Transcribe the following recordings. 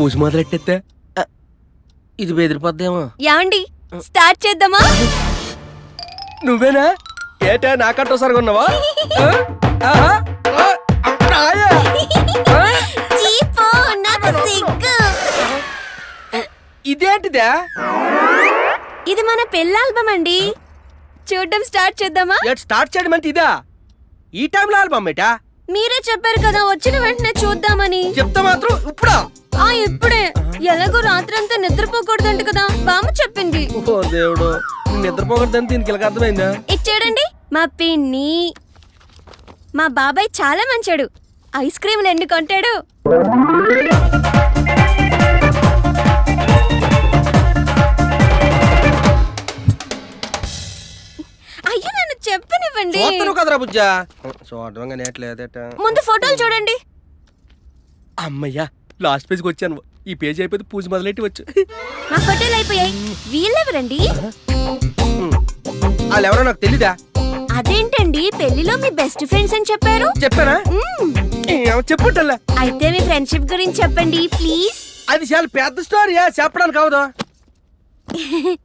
పూసి మొదలెట్టేస్తే ఇది బెదిరిపోద్దేమో. ఏమండి స్టార్ట్ చేద్దామా? నువ్వేనా? ఏటా నాకంటో సరిగా ఉన్నావా? ఇదేంటిదా? ఇది మన పెళ్లి ఆల్బమ్ అండి. చూడడం స్టార్ట్ చేద్దామా? స్టార్ట్ చేయడం అంటే ఇదా? ఈ టైంలో ఆల్బమ్ ఏటా? మీరే చెప్పారు కదా వచ్చిన వెంటనే చూద్దామని. చెప్తా మాత్రం ఇప్పుడా? ఇప్పుడే. ఎలాగో రాత్రంతా నిద్రపోకూడదంట కదా బామ్మ చెప్పింది. ఓ దేవుడు, నిద్రపోకూడదని దీనికి ఇలా అర్థమైందా? ఇచ్చాడండి మా పిన్ని. మా బాబాయ్ చాలా మంచాడు. ఐస్ క్రీములు ఎన్ని కొంటాడు. అయ్యో నన్ను చెప్పనివ్వండి. కదరా బుజ్జా, చూడడం నేట్లేదట. ముందు ఫోటోలు చూడండి. అమ్మయ్యా, లాస్ట్ పేజ్కి వచ్చాను. ఈ పేజ్ అయిపోతే పూజ మొదలెట్టి వచ్చు. మా ఫోటోలు అయిపోయాయి. వీళ్ళెవరండి? వాళ్ళెవరో నాకు తెలీదా? అదేంటండి పెళ్లిలో మీ బెస్ట్ ఫ్రెండ్స్ అని చెప్పారు. చెప్పారా? చెప్పుంటా. అయితే మీ ఫ్రెండ్షిప్ గురించి చెప్పండి ప్లీజ్. అది చాలా పెద్ద స్టోరీయా, చెప్పడానికి అవదు.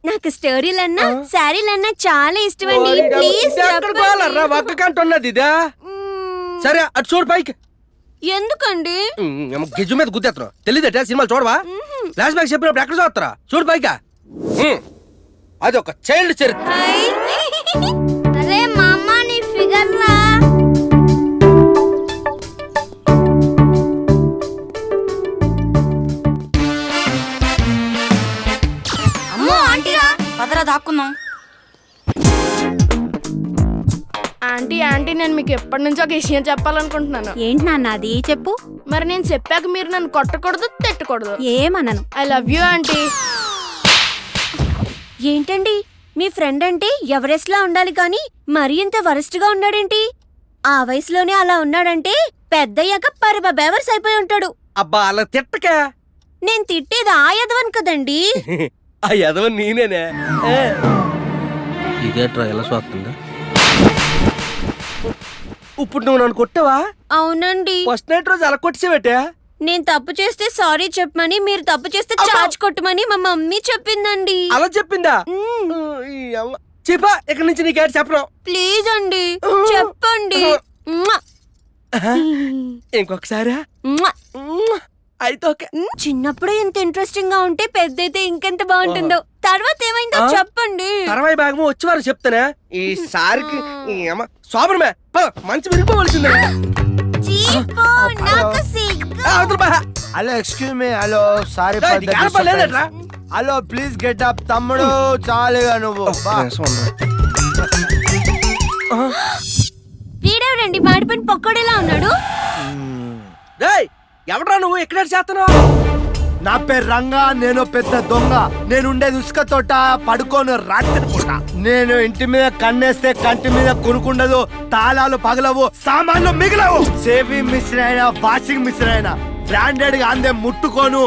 నాకు స్టోరీలన్నా శారీలన్నా చాలా ఇష్టం అండి. ప్లీజ్ ఒక్కకంటున్నది ఇదా? సరే అటు చూడు పైకి. ఎందుకండి? గిజ్జు మీద గుద్దేత్తరు. తెలీదట సినిమాలు చూడవా? ఫ్లాష్ బ్యాక్ చెప్పినప్పుడు ఎక్కడ చూస్తారా? చూడు పైకా. అది ఒక చైల్డ్ చరిత్ర. అరే మామ నీ ఫిగర్ లా. అమ్మో ఆంటీరా, పదరా దాక్కున్నాం. ఆంటీ ఆంటీ నేను మీకు ఎప్పటి నుంచో ఒక విషయం చెప్పాలనుకుంటున్నాను. ఏంటి నాన్న అది? చెప్పు. మరి నేను చెప్పాక మీరు నన్ను కొట్టకూడదు, తిట్టకూడదు. ఏమనను. I love you aunty. ఏంటండి మీ ఫ్రెండ్ అంటే ఎవరెస్ట్ లా ఉండాలి కానీ మరీ ఇంత వరస్ట్ గా ఉన్నాడేంటి? ఆ వయసులోనే అలా ఉన్నాడంటే పెద్దయ్యాక పరిబ బెవర్స్ అయిపోయి ఉంటాడు. అబ్బా అలా తిట్టకా. నేను తిట్టేది ఆ యదవన్ కదండి. ఆ యదవ నేనేనే. ఇదేట్రా ఎలా చూస్తుందా? ఇప్పుడు నువ్వు నన్ను కొట్టావా? అవునండి. ఫస్ట్ నైట్ రోజు అలా కొట్టేసేవటే. నేను తప్పు చేస్తే సారీ చెప్పమని, మీరు తప్పు చేస్తే చార్జ్ కొట్టమని మా మమ్మీ చెప్పిందండి. అలా చెప్పిందా? చెప్పా, ఇక్కడ నుంచి నీకేట చెప్పను. ప్లీజ్ అండి చెప్పండి. ఇంకొకసారి అయితే ఓకే. చిన్నప్పుడే ఇంత ఇంట్రెస్టింగ్ గా ఉంటే పెద్దయితే ఇంకెంత బాగుంటుందో. తర్వాత ఏమైందో చెప్పండి. తర్వాత భాగము వచ్చేవారు చెప్తానా? ఈసారికి శోభనమే మంచి విరిగిపోవలసిందే. Hello excuse me. Hello sorry. Hello please get up తమ్ముడు. చాలుగా నువ్వు. వీడెవడండి మాడిపోయిన పక్కోడేలా ఉన్నాడు? ఎవడ్రా నువ్వు ఇక్కడ చేస్తున్నావు? నా పేరు రంగా, నేను పెద్ద దొంగ. నేను ఉండేది ఉసుక తోట, పడుకోను రాత్రి పూట. నేను ఇంటి మీద కన్నేస్తే కంటి మీద కొనుక్కుండదు, తాళాలు పగలవు, సామాన్లు మిగలవు. సేవింగ్ మిషన్ అయినా వాషింగ్ మిషన్ అయినా బ్రాండెడ్ గా అందే ముట్టుకోను,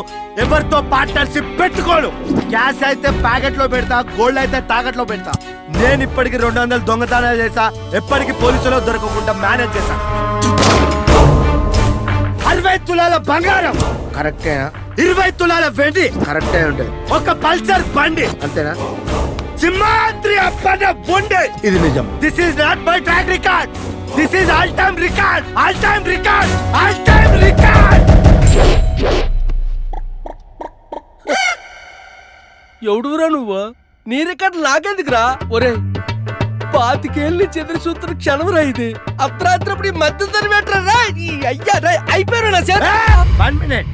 ఎవరితో పార్ట్నర్షిప్ పెట్టుకోను. క్యాష్ అయితే ప్యాకెట్ లో పెడతా, గోల్డ్ అయితే తాకట్లో పెడతా. నేను ఇప్పటికి 200 దొంగతనాలు చేసా, ఎప్పటికి పోలీసులో దొరకకుండా మేనేజ్ చేశా. 60 తులాల బంగారం కరెక్టేనా? 20 తులాల వెండి కరెక్టే ఉంటాయి. ఒక పల్సర్ బండి అంతేనా? సింహాద్రి అప్పన్న బొండే ఇది నిజం. This is not my track record. This is all time record. All time record. All time record. ఎవడురా నువ్వు? నీ రికార్డు నాకెందుకురా? ఒరే 25 ఏళ్ళ నుంచి ఎదురు చూస్తున్న క్షణం రా ఇది. అర్ధరాత్రి మధ్య తరివేట్రా. అయ్యా అయిపోయారు నా చేత. 1 minute.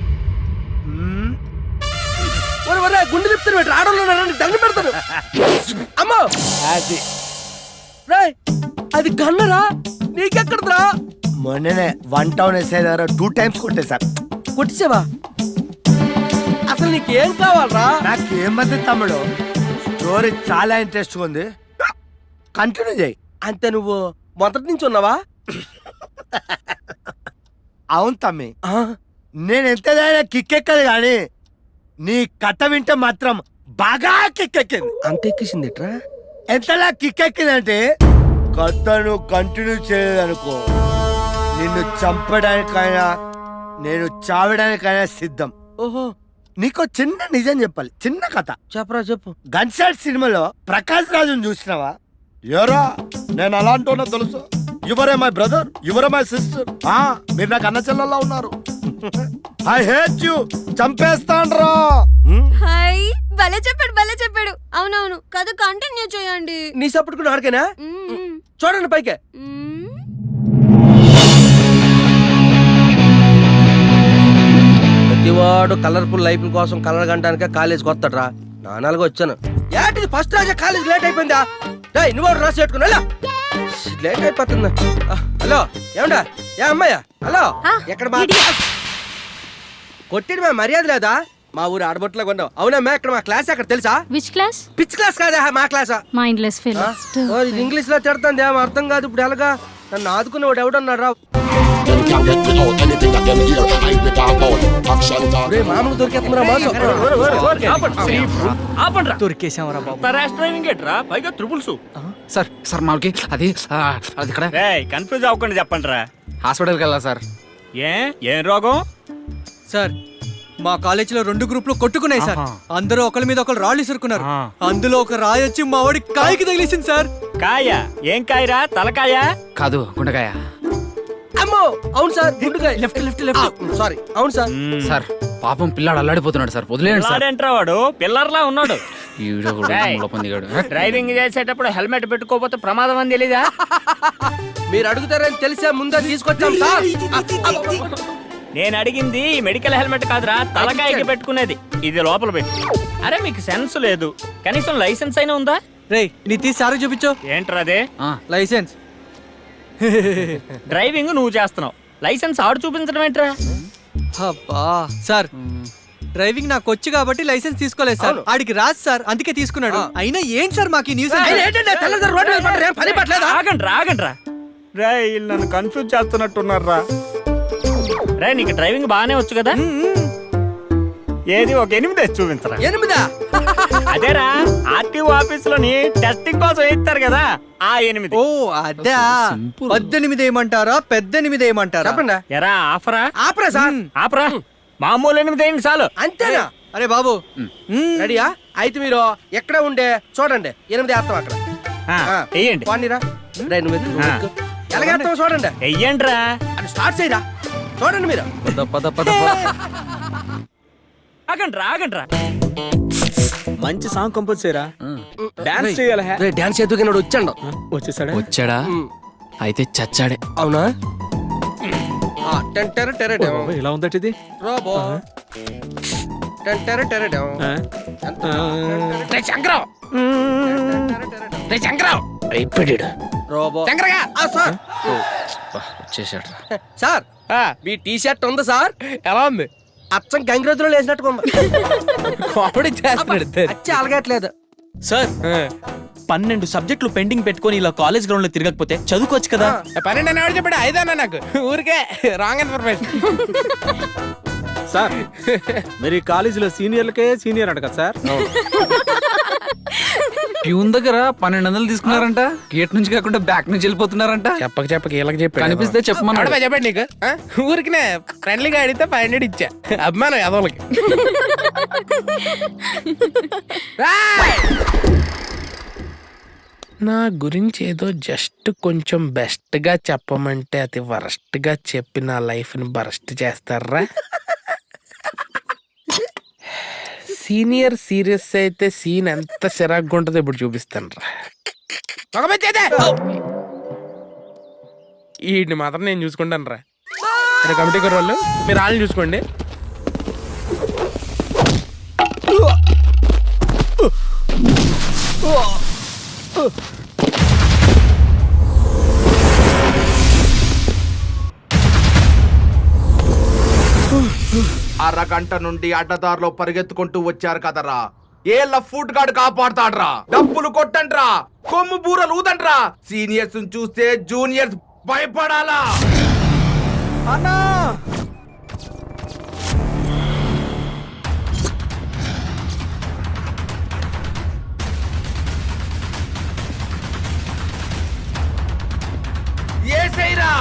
గుండె చెప్తారు పెట్టు. ఆడలో దండ పెడతారు. అమ్మో అది అది గన్నరా? నీకెక్కడరా? మొన్ననే 1 టౌన్ ఎస్ఐ దగ్గర 2 times కొట్టేశా. కొట్టించావా? అసలు నీకేం కావాలరా? నాకేమంది తమ్ముడు, స్టోరీ చాలా ఇంట్రెస్ట్ ఉంది, కంటిన్యూ చేయి. అంతే. నువ్వు మొదటి నుంచి ఉన్నావా? అవును తమ్మి, నేను ఎంతదైనా కిక్కెక్కదు కానీ నీ కథ వింటే మాత్రం బాగా కిక్కెక్కింది. అంత ఎక్కేసింది ఎట్రా? ఎంతలా కిక్కెక్కిందంటే కథను కంటిన్యూ చేయలేదనుకో, నిన్ను చంపడానికైనా నేను చావడానికైనా సిద్ధం. ఓహో, నీకో చిన్న నిజం చెప్పాలి, చిన్న కథ. చెప్పరా చెప్పు. గన్ షాట్ సినిమాలో ప్రకాష్ రాజుని చూసినావా? ఎవరా నేను అలాంటి తెలుసు. You're my brother, you're my sister. మీరు నాకు అన్న చెల్లెల్లా ఉన్నారు. ఐ హేట్ యు, చంపేస్తాన్రా. హాయ్, భలే చెప్పాడు. అవునవును, కథ కంటిన్యూ చేయండి. నీ సపోర్ట్ కూడా ఆడికేనా? మ్మ్. చూడండి పైకే. మ్మ్. ప్రతివాడు కలర్ఫుల్ లైఫ్ కోసం కలర్ గంటానికే కాలేజ్కి వస్తాడ్రా. నాలుగు వచ్చాను. ఏంటిది ఫస్ట్ రాజా కాలేజ్ లేట్ అయిపోయిందా? నువ్వు రాసి పెట్టుకున్నా లేట్ అయిపోతుందా? హలో ఏమండా? ఏ అమ్మాయ్యా? హలో ఎక్కడ కొట్టిడు మా మర్యాద లేదా? మా ఊరు ఆడబొట్లో కొన్నావు. అవునమ్మా, ఇక్కడ మా క్లాస్ అక్కడ తెలుసా? Which class? పిచ్ క్లాస్ కాదా, మా క్లాసా? Mindless fellow. ఇది ఇంగ్లీష్ లో తిడుతుంది, ఏమో అర్థం కాదు. ఇప్పుడు ఎలాగా? నన్ను ఆదుకున్నవాడు ఎవడన్నాడు రా? మామూలు దొరికేస్తున్నారా? దొరికేసామరా బాబు. ర్యాష్ డ్రైవింగ్ ఏట్రా, పైగా ట్రిపుల్స్. సార్ సార్ మాకి అది అది ఇక్కడ కన్ఫ్యూజ్ అవ్వకుండా చెప్పండి రా. హాస్పిటల్కి వెళ్ళా సార్. ఏం రోగం? సార్ మా కాలేజీలో 2 గ్రూపులు కొట్టుకున్నాయి సార్. అందరూ ఒకరి మీద ఒకరు రాళ్ళు ఇసురుకున్నారు. అందులో ఒక రాయి వచ్చి మా వాడి కాయకి తగిలేసింది సార్. కాయ? ఏం కాయరా? తలకాయ? కాదు, గుండెకాయ. అమ్మో అవును సార్, గుండుకాయ. Left left left. సారీ, అవును సార్. సార్ పాపం పిల్లాడు అల్లాడిపోతున్నాడు సార్, వదిలేయండి సార్. పిల్లాడేంట్రా వాడు, పిల్లర్లా ఉన్నాడు. డ్రైవింగ్ చేసేటప్పుడు హెల్మెట్ పెట్టుకోకపోతే ప్రమాదం అని తెలీదా? మీరు అడుగుతారని తెలిసే ముందే తీసుకొచ్చాం సార్. నేను అడిగింది మెడికల్ హెల్మెట్ కాదురా, తలకాయకి పెట్టుకునేది. ఇది లోపల పెట్టి. అరే మీకు సెన్స్ లేదు, కనీసం లైసెన్స్ అయినా ఉందా? రేయ్ నీ తీసి సార్ చూపించు. ఏంట్రా అదే? లైసెన్స్. డ్రైవింగ్ నువ్వు చేస్తున్నావు, లైసెన్స్ ఆడు చూపించడం ఏంట్రా? అబ్బా సార్, డ్రైవింగ్ నాకు వచ్చు కాబట్టి లైసెన్స్ తీసుకోలేదు సార్. ఆడికి రాదు సార్, అందుకే తీసుకున్నాడు. అయినా ఏంటి సార్ మాకు న్యూస్? ఆగండ్రా రే, వీళ్ళు నన్ను కన్ఫ్యూజ్ చేస్తున్నట్టున్నారా? రే నీకు డ్రైవింగ్ బాగానే వచ్చు కదా, ఏది ఒక 8 చూపించరా? 8? అదేరా, ఆర్టీఓ ఆఫీస్ లోని టెస్టింగ్ కోసం ఇస్తారు కదా, ఆ 8. ఓ అదా. 18 ఏమంటారా, పెద్ద 8 ఏమంటారా? చెప్పండి. ఎరా ఆఫరా? ఆపరా సార్, ఆపరా. మామూలు 8 ఏంటి చాలు. అంతేనా? అరే బాబు రెడీయా? అయితే మీరు ఎక్కడ ఉండే చూడండి, 8 వేస్తాం అక్కడ. వెయ్యండి. పోనీరా రే, నువ్వు ఎలాగేస్తావు చూడండి. వెయ్యండిరా. అది స్టార్ట్ చేయరా, చూడండి మీరు. ఆగండ్రా. మంచి సాంగ్ కంపోజ్ చేయరా, డాన్స్ చేయాలి. డాన్స్ చేద్దుకున్నాడు వచ్చాడు. వచ్చాడా? అయితే చచ్చాడే. అవునా? ఇలా ఉందట ఇది. రోబో వచ్చేసాడు సార్. మీ టీ షర్ట్ ఉంది సార్? ఎలా ఉంది? అచ్చం గంగిరెద్దులో వేసినట్టుగా ఉంది. కామెడీ చేస్తున్నాడు. అచ్చి అలగట్లేదు సార్. 12 సబ్జెక్టులు పెండింగ్ పెట్టుకొని ఇలా కాలేజ్ గ్రౌండ్ లో తిరగకపోతే చదువుకోవచ్చు కదా. 12 అని ఎవరు చెప్పాడు? 5 అన్నా నాకు ఊరికే రాంగ్ ఇన్ఫర్మేషన్. సార్ మీరు ఈ కాలేజీలో సీనియర్లకే సీనియర్ అంట కదా సార్? ప్యూన్ దగ్గర 1200 తీసుకున్నారంట. గేట్ నుంచి కాకుండా బ్యాక్ నుంచి వెళ్ళిపోతున్నారంట. చెప్పక వీళ్ళకి చెప్పాడు. కనిపిస్తే చెప్పమన్నాడు. చెప్పండి నీకు ఊరికినే ఫ్రెండ్లీగా అడిగితే 500 ఇచ్చా. అభిమానం యాదవులకి. నా గురించి ఏదో జస్ట్ కొంచెం బెస్ట్ గా చెప్పమంటే అది వరస్ట్ గా చెప్పి నా లైఫ్ ని బరస్ట్ చేస్తారా? సీనియర్ సీరియస్ అయితే సీన్ ఎంత చిరాగ్గా ఉంటుందో ఇప్పుడు చూపిస్తాను రా. వీటిని మాత్రం నేను చూసుకుంటాను రా. కమిటీ వాళ్ళు మీరు వాళ్ళని చూసుకోండి. అరగంట నుండి అడ్డదారిలో పరిగెత్తుకుంటూ వచ్చారు కదరా, ఏ లఫ్ట్ గాడు కాపాడతాడ్రా? డబ్బులు కొట్టండ్రా, కొమ్ము బూరలు ఊదండ్రా. సీనియర్స్ చూస్తే జూనియర్స్ భయపడాలా? అన్నా ఏసైరా.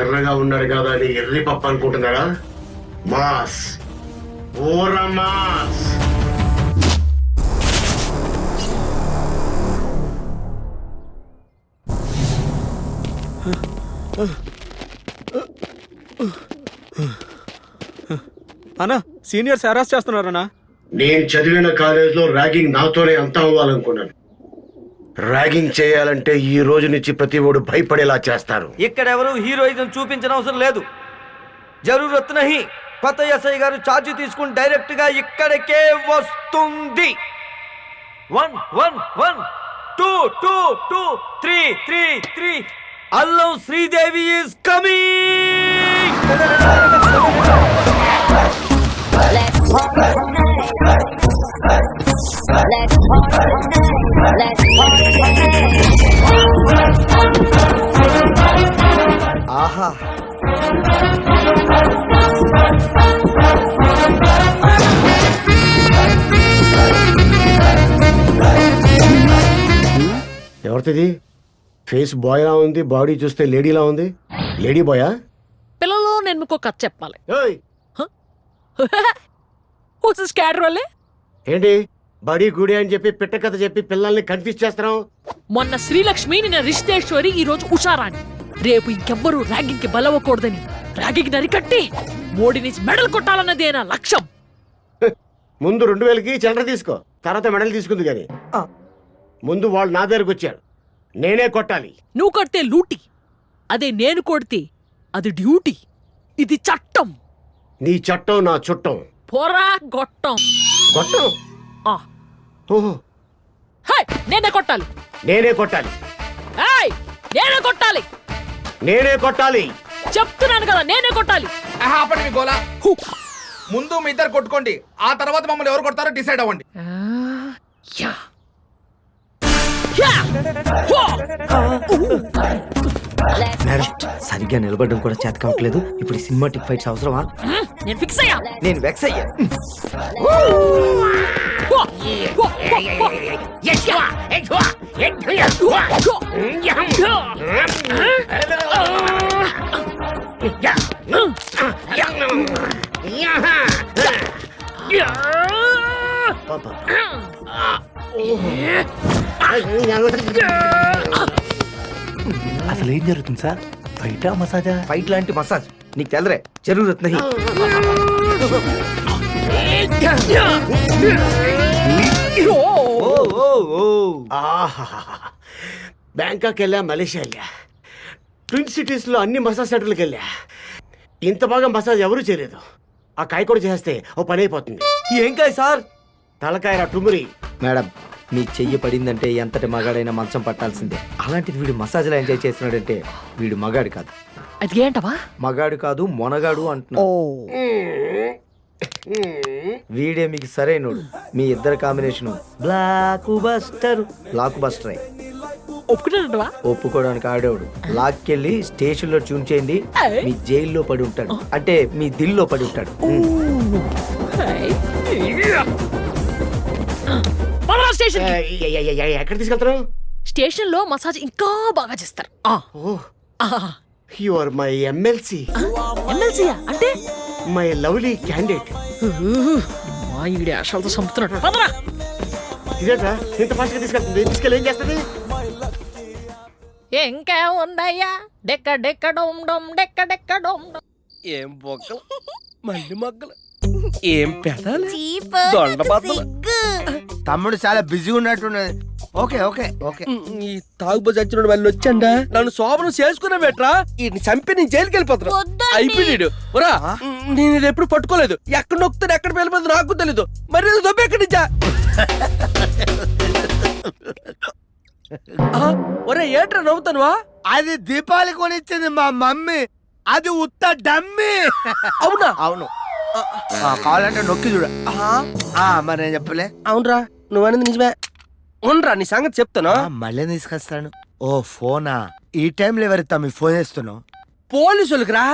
ఎర్రగా ఉన్నాడు కదా అని ఎర్రి పప్పు అనుకుంటున్నారా? మాస్, ఓర మాస్. అన్నా సీనియర్స్ హెరాస్ చేస్తున్నారన్నా. నేను చదివిన కాలేజీలో ర్యాగింగ్ నాతోనే అంతా అవ్వాలనుకున్నాను. ర్యాగింగ్ చేయాలంటే ఈ రోజు నుంచి ప్రతి ఓడు భయపడేలా చేస్తారు. ఇక్కడ ఎవరు హీరోయిజం చూపించిన అవసరం లేదు. జరూరత్ నహి. కొత్త ఎస్ఐ గారు ఛార్జ్ తీసుకుని డైరెక్ట్ గా ఇక్కడికే వస్తుంది. 1 1 1 2 2 2 3 3 3 అల్లం శ్రీదేవి ఈస్ కమింగ్. ఆహా, ఎవరిది? ఫేస్ బాయ్ లా ఉంది, బాడీ చూస్తే లేడీలా ఉంది. లేడీ బాయా? పిల్లలు నేను మీకు కథ చెప్పాలి. ఏయ్, స్కాడర్ ఏంటి బడి గుడి అని చెప్పి పిట్ట కథ చెప్పి పిల్లల్ని కన్ఫ్యూజ్ చేస్తున్నావు? మొన్న శ్రీలక్ష్మి నిన్న రిషితేశ్వరి ఈ రోజు ఉషారాణి. రేపు ఇంకెవ్వరూ ర్యాగింగ్ కి బలవ్వకూడదని ర్యాగింగ్ నరికట్టి మోడీ నుంచి మెడల్ కొట్టాలన్నదే నా లక్ష్యం. ముందు 2000కి చిల్లర తీసుకో, తర్వాత మెడల్ తీసుకుంది కానీ ముందు వాళ్ళు నా దగ్గరకు వచ్చారు. నేనే కొట్టాలి. నువ్వు కొడితే లూటి, అదే నేను కొడితే అది డ్యూటీ. ఇది చట్టం. నీ చట్టం నా చుట్టం. పోరా గొట్టం. కొట్టం. ఆ. ఓహో, హే, నేనే కొట్టాలి. నేనే కొట్టాలి. ఏయ్, నేనే కొట్టాలి. నేనే కొట్టాలి. చెప్తున్నాను కదా, నేనే కొట్టాలి. ఆపండి మీ గోలా. ముందు మీ ఇద్దరు కొట్టుకోండి, ఆ తర్వాత మమ్మల్ని ఎవరు కొడతారో డిసైడ్ అవ్వండి. యా. యా. హో. సరిగ్గా నిలబడడం కూడా చేత కావట్లేదు. ఇప్పుడు సినిమాటిక్ ఫైట్స్ అవసరమా? నేను ఫిక్స్ అయ్యా. నేను వెక్స్ అయ్యా. హో. హో. హో. అసలు ఏం జరుగుతుంది సార్? ఫైటా మసాజా? ఫైట్ లాంటి మసాజ్ నీకు తెలరే. జరూరత్ నహి. బ్యాంకాక్ వెళ్ళా, మలేషియా వెళ్ళా, ట్విన్ సిటీస్ లో అన్ని మసాజ్ సెంటర్లకు వెళ్ళా. ఇంత బాగా మసాజ్ ఎవరూ చేయలేదు. ఆ కాయ కూడా చేస్తే ఓ పని అయిపోతుంది. ఏం కాయ సార్? తలకాయ రా టుమురి. మేడం, మీ చెయ్యి పడిందంటే ఎంతటి మగాడైనా మంచం పట్టాల్సిందే. అలాంటిది వీడు మసాజ్లో ఎంజాయ్ చేస్తున్నాడంటే వీడు మగాడు కాదు. అది ఏంటవా? మగాడు కాదు, మొనగాడు అంటున్నా. వీడే మీకు సరైనోడు. మీ ఇద్దరు combination blockbuster. Blockbuster ఒప్పుకున్నాడంటవా? ఒప్పుకోవడానికి ఆడేవాడు. లాక్కెళ్ళి స్టేషన్ లో ట్యూన్ చేయండి. మీ జైల్లో పడి ఉంటాడు, అంటే మీ దిల్లో పడి ఉంటాడు. స్టేషన్ ఎక్కడ తీసుకెళ్తారు? స్టేషన్ లో మసాజ్ ఇంకా బాగా చేస్తారు. You are my MLC. ఎమ్మెల్సీయా అంటే? My lovely candidate. మా ఈడి ఆశలతో చంపుతున్నాడు. పదరా. ఇదేట్రా ఇంత ఫాస్ట్ గా తీసుకెళ్తుంది? తీసుకెళ్ళి ఏం చేస్తుంది? ఇంకా ఉన్నాయా? డెక్క డెక్క డోమ్ డోమ్ డెక్క డెక్క డోమ్ డోమ్. ఏం బొక్కలు, మళ్ళీ మొక్కలు, ఏం పెదాలు, చీప్ దొండబద్దలు. తమ్ముడు చాలా బిజీగా ఉన్నట్టున్నది. Okay okay okay. ఈ తాగుబోతు చచ్చినోడు మళ్ళీ వచ్చాడా? నన్ను శోభనం చేసుకున్నా బెట్రా. ఈ చంపి నేను జైలుకి వెళ్ళిపోతున్నా. వద్దండి. అయిపోయాడు. ఒరా, నేను ఇది ఎప్పుడు పట్టుకోలేదు. ఎక్కడ నొక్కుతాను ఎక్కడ వెళ్ళిపోతుంది నాకు తెలీదు. మరి ఇది దొబ్బ ఎక్కడి నుంచా? ఒరే ఏట్రా నవ్వుతానువా? అది దీపావళి కొనిచ్చింది మా మమ్మీ. అది ఉత్త డమ్మి. అవునా? అవును. కావాలంటే నొక్కి చూడ. మరి నేను చెప్పలే. అవునరా, నువ్వనేది నిజమే. అవునరా, నీ సంగతి చెప్తాను. మళ్ళీ తీసుకొస్తాను. ఓ ఫోనా? ఈ టైంలో ఎవరి తమ్మి ఫోన్ చేస్తున్నావు? పోలీసులకు రా.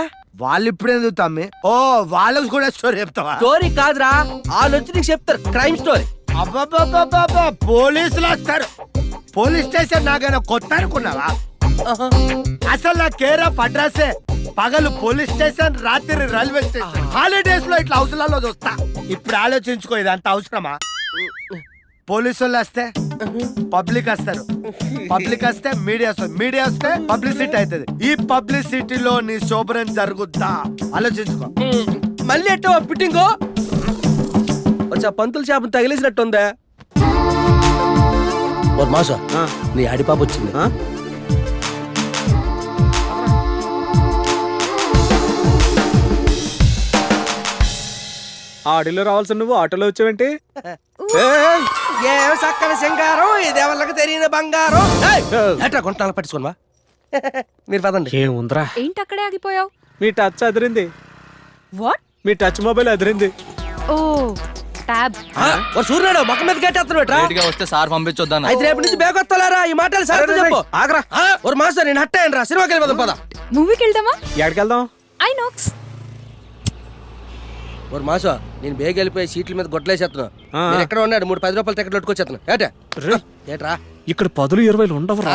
వాళ్ళు ఇప్పుడు ఎందుకు తమ్మి? ఓ వాళ్ళకి కూడా స్టోరీ చెప్తావా? స్టోరీ కాదురా, వాళ్ళు వచ్చి నీకు చెప్తారు క్రైమ్ స్టోరీ. అబ్బా పోలీసులు వస్తారు. పోలీస్ స్టేషన్ నాకైనా కొత్త అనుకున్నావా? అసలు నా కేర్ ఆఫ్ అడ్రస్ పగలు పోలీస్ స్టేషన్, రాత్రి రైల్వే స్టేషన్. హాలిడేస్ లో ఇట్లా హౌస్లలో చూస్తా. ఇప్పుడు ఆలోచించుకో, ఇదంతా అవసరమా? పోలీసు వాళ్ళు వస్తే పబ్లిక్ వస్తారు, పబ్లిక్ వస్తే మీడియా వస్తుంది, మీడియా వస్తే పబ్లిసిటీ అవుతుంది. ఈ పబ్లిసిటీలో నీ శోభనం జరుగుద్దా? ఆలోచించుకో. మళ్ళీ ఎట్టో ఫిట్టింగో వచ్చా పంతులు చేపను తగిలేసినట్టుందా? ఓ మాసో నీ అడిపాప వచ్చింది. ఆడిలో రావాల్సిన నువ్వు ఆటోలో వచ్చావేంటి? ఏం చక్కని సింగారం, ఇది ఎవరికి తెలియని బంగారం. ఎట్రా గుంటాలు పట్టుకోనవా? మీరు పదండి. ఏముందిరా, ఏంటి అక్కడే ఆగిపోయావు? మీ touch Adirindi. What? Me touch mobile Adirindi. Oh tab. సూర్యుడు మొక్క మీద గట్టేస్తున్నాడు. వస్తే సార్ పంపించొద్దాను. అయితే రేపు నుంచి బేగొత్తారా ఈ మాటలు సార్ చెప్పు. ఆగరా ఒక మాసం నేను హట్టాయను రా, సినిమాకి వెళ్ళిపోదాం పద. మూవీకి వెళ్దామా? ఎక్కడికి వెళ్దాం? ఐనాక్స్. ఒక మాసం నేను బేగ వెళ్ళిపోయి సీట్ల మీద గొడ్లేసేస్తున్నాను. నేను ఎక్కడ ఉన్నాడు 3 10 రూపాయల టికెట్లు పట్టుకొచ్చేస్తున్నాను. ఏట్రా ఇక్కడ 10 20 ఉండవురా.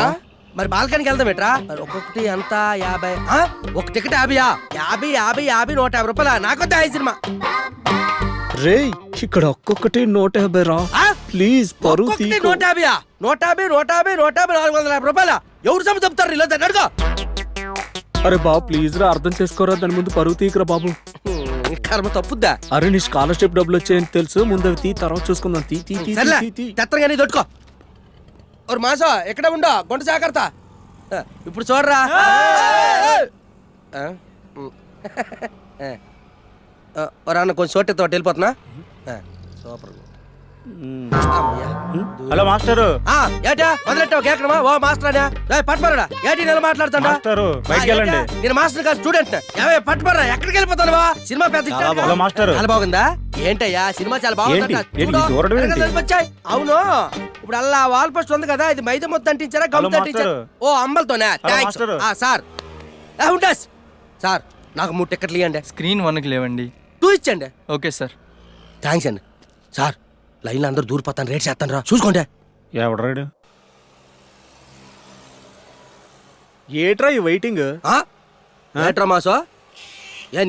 మరి బాల్కనీకి వెళ్దాం ఏట్రా? మరి ఒక్కొక్కటి అంత 50. ఒక టికెట్ 50 150 రూపాయల. నాకొద్దా ఈ సినిమా. రే ఇక్కడ ఒక్కొక్కటి 150 రా. ప్లీజ్ పరువు ఒక్కొక్కటి 150 450 రూపాయల. ఎవరు సమ చెప్తారు ఇలా అడుగు. అరే బాబు ప్లీజ్ రా, అర్థం చేసుకోరా. దాని ముందు పరువు తీయకురా బాబు. కర్మ తప్పుద్దా? అరే నీ స్కాలర్షిప్ డబ్బులు వచ్చాయని తెలుసు, ముందు అవి తీ, తర్వాత చూసుకుందాం. తెత్తగానే దొట్టుకో. ఒక మాసం ఎక్కడ ఉండో గుంట జాగ్రత్త. ఇప్పుడు చూడరా. అన్న కొంచెం చోటు తోట వెళ్ళిపోతున్నా. సూపర్. Hello master. ఏటా మొదలెట్టావు కేకడమా? ఓ మాస్టర్ పట్టుపరడా. ఏటి నెల మాట్లాడుతాడా? మాస్టరు బయటికి వెళ్ళండి. నేను మాస్టర్ కాదు స్టూడెంట్. పట్టుపర్రా. ఎక్కడికి వెళ్ళిపోతావా? సినిమా పెద్ద హలో మాస్టరు. చాలా బాగుందా? ఏంటయ్యా సినిమా చాలా బాగుంది. అవును ఇప్పుడు అలా వాల్ పోస్ట్ ఉంది కదా, ఇది మైదా మొత్తం అంటించారా గమ్ అంటించారా? ఓ అమ్మలతోనే. సార్ ఉంటాస్ సార్ నాకు 3 టికెట్లు ఇవ్వండి. స్క్రీన్ 1కి లేవండి. 2 ఇచ్చండి. Okay sir. థ్యాంక్స్ అండి. సార్ లైన్లో అందరూ దూరిపోతాను, రేట్ చేస్తాను రా చూసుకోండి. ఎవడ్రాడు? ఏట్రా ఈ వెయిటింగ్? ఏట్రా మాసో?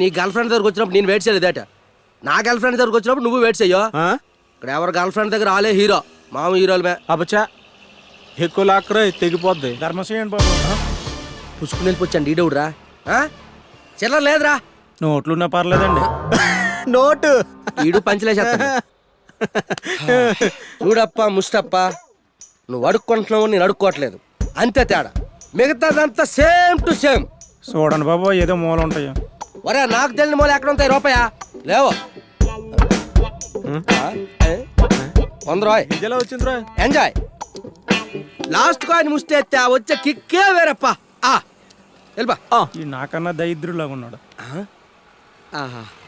నీ గర్ల్ ఫ్రెండ్ దగ్గరకు వచ్చినప్పుడు నేను వెయిట్ చేయలేదేట. నా గర్ల్ ఫ్రెండ్ దగ్గరకు వచ్చినప్పుడు నువ్వు వెయిట్ చెయ్యో. ఇక్కడ ఎవరు గర్ల్ ఫ్రెండ్ దగ్గర ఆలే హీరో, మామ హీరోలమే. అబ్బచ్చా ఎక్కువ లాక్కరా తెగిపోద్ది. ధర్మసేన్ బాబు పుసుకుని వెళ్ళిపోవచ్చండి. ఈడవుడ్రా చిల్లర లేదురా. నోట్లున్నా పర్లేదండి. నోటు ఈడు పంచలేసేస్తాడు. చూడప్ప ముష్టప్ప, నువ్వు అడుక్కుంటున్నావు, నేను అడుక్కోవట్లేదు, అంతే తేడా. మిగతాదంతా సేమ్ టు సేమ్. చూడండి బాబు ఏదో మూల ఉంటాయి. ఒరే నాకు తెలియని మూల ఎక్కడ ఉంటాయి? రూపాయా లేవు. 100 ఎలా వచ్చిందిరా? ఎంజాయ్. లాస్ట్ కాయిన్ ముస్తే ఎత్తే వచ్చే కిక్కే వేరప్ప. వెళ్ళిపా. ఈ నాకన్నా దరిద్రులాగా ఉన్నాడు.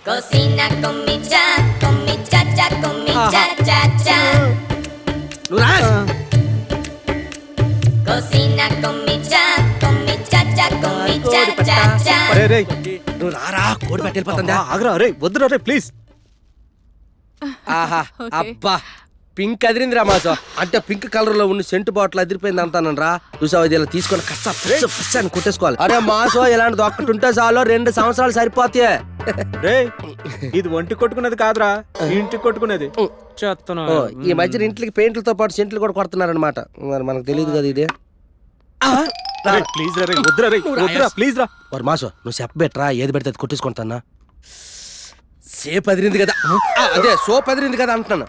Cocina con mi cha-cha, con mi cha-cha-cha. నువ్వు రా. Cocina con mi cha-cha, con mi cha-cha-cha. నువ్వు రారా, కోడి పెట్టి వెళ్ళిపోతుందా? ఆగరా రే, వద్దురా రే ప్లీజ్. ఆహా అబ్బా పింక్ అదిరిందిరా మాసో. అంటే పింక్ కలర్ లో ఉన్న సెంటు బాటిల్ అదిరిపోయింది అంటానరా. చూసావు ఇది ఇలా తీసుకొని కచ్చ అని కొట్టేసుకోవాలి. అరే మాసో ఇలాంటిది ఒక్కటి ఉంటే చాలు 2 సంవత్సరాలు సరిపోతాయి. రే ఇది ఒంటి కొట్టుకునేది కాదురా, ఇంటికి కొట్టుకునేది. ఈ మధ్యన ఇంట్లోకి పెయింట్లతో పాటు సెంట్లు కూడా కొడుతున్నారనమాట. మరి మనకు తెలియదు కదా ఇది. ప్లీజ్ రా, వద్దురా రే, వద్దురా ప్లీజ్ రా. మరి మాసో నువ్వు చెప్పబెట్రా, ఏది పెడితే అది కొట్టేసుకుంటానా. సేపు అదిరింది కదా, అదే సోప్ అదిరింది కదా అంటున్నాను.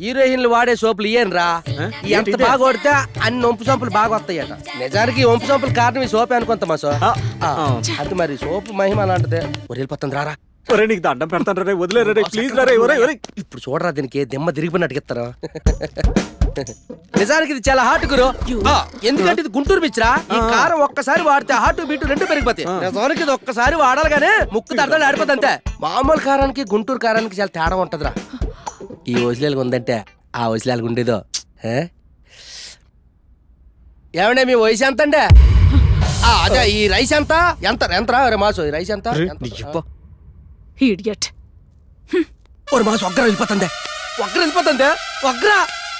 హీరోయిన్లు వాడే సోపులు ఇయ్యనరా. ఎంత బాగా కొడితే అన్ని ఒంపు సోపులు బాగా వస్తాయట. నిజానికి ఒంపు సోపులు కారణం ఈ సోపే అనుకుంటా మాసో. అది మరి సోపు మహిమ అలాంటిదే. వెళ్ళిపోతుంది రారా. నీకు దండం పెడతాను రే, వదిలేరా రే ప్లీజ్ రా రే. ఇప్పుడు చూడరా దీనికి దిమ్మ తిరిగిపోయినట్టు ఇస్తారా. నిజానికి ఇది చాలా హాట్ గురు. ఎందుకంటే ఇది గుంటూరు పిచ్చిరా. ఈ కారం ఒక్కసారి వాడితే హాటు బీటు 2 పెరిగిపోతాయి. నిజానికి ఇది ఒక్కసారి వాడాలిగానే ముక్కు దర్దాలు ఆడిపోతుంది అంతే. మామూలు కారానికి గుంటూరు కారానికి చాలా తేడా ఉంటదిరా. ఈ వసిలేలుగా ఉందంటే ఆ వసిలేలుగా ఉండేదో. ఏమండే మీ వయసు ఎంత అండి? అదే ఈ రైస్ ఎంత ఎంతరా మాసు? ఈ రైస్ ఎంత? ఇడియట్. ఒక మాసు ఒగ్గర వెళ్ళిపోతుంది.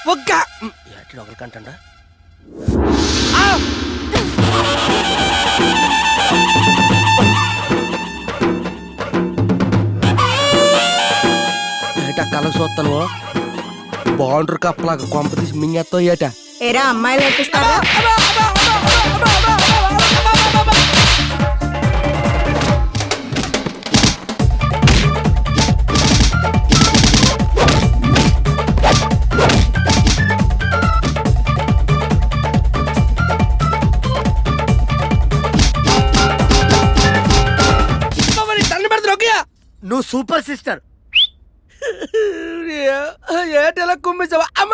ఒగ్గ ఒకరికంటా ఏటా కళ చూస్తాను బాండ్రు కప్పలాగా కొంప తీసి మింగేస్తావు ఏటా ఏరా అమ్మాయిలు ఎక్కిస్తారా నువ్వు సూపర్ సిస్టర్. ఏటెలా కుమ్మించావా అమ్మ